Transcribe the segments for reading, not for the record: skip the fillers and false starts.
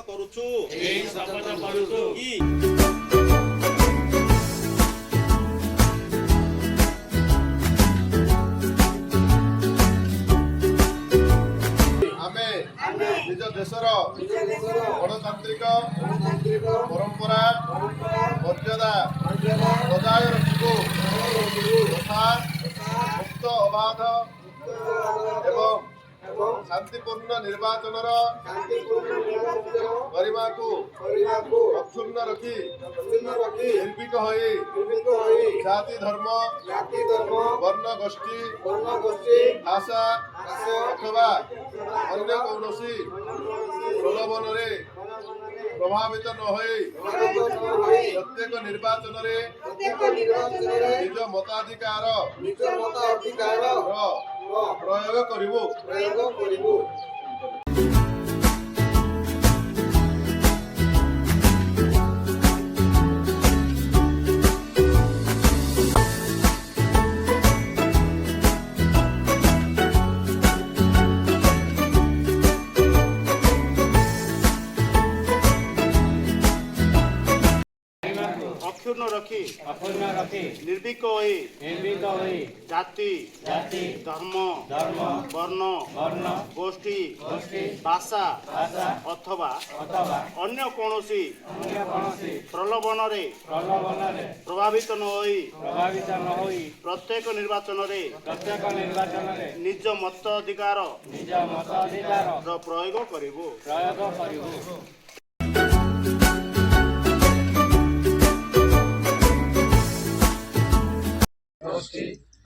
କରୁଛୁ କି ଆମେ ନିଜ ଦେଶର ଗଣତାନ୍ତ୍ରିକ ପରମ୍ପରା ମର୍ଯ୍ୟାଦା ବଜାୟ ରଖିବୁ ତଥା ମୁକ୍ତ ଅବାଧ ଏବଂ ଶାନ୍ତିପୂର୍ଣ୍ଣ ନିର୍ବାଚନର ଗରିମାକୁ ଅକ୍ଷୁଣ୍ଣ ରଖି ନିର୍ଭୀକ ହୋଇ ଜାତି ଧର୍ମ ବର୍ଣ୍ଣ ଗୋଷ୍ଠୀ ଭାଷା ଅଥବା ଅନ୍ୟ କୌଣସି ପ୍ରଲୋଭନରେ ପ୍ରଭାବିତ ନ ହୋଇ ପ୍ରତ୍ୟେକ ନିର୍ବାଚନରେ ନିଜ ମତାଧିକାର ପ୍ରୟୋଗ କରିବୁ। ଅକ୍ଷୁଣ୍ଣ ରଖି ନିର୍ଭୀକ ହୋଇ ଜାତି ଧର୍ମ ବର୍ଣ୍ଣ ଗୋଷ୍ଠୀ ଭାଷା ଅଥବା ଅନ୍ୟ କୌଣସି ପ୍ରଲୋଭନରେ ପ୍ରଭାବିତ ନ ହୋଇ ପ୍ରତ୍ୟେକ ନିର୍ବାଚନରେ ନିଜ ମତାଧିକାର ପ୍ରୟୋଗ କରିବୁ।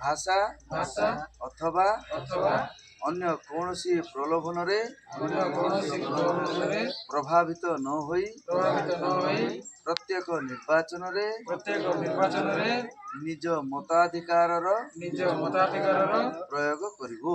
ଭାଷା ଅଥବା ଅନ୍ୟ କୌଣସି ପ୍ରଲୋଭନରେ ପ୍ରଭାବିତ ନ ହୋଇ ପ୍ରତ୍ୟେକ ନିର୍ବାଚନରେ ନିଜ ମତାଧିକାରର ପ୍ରୟୋଗ କରିବୁ।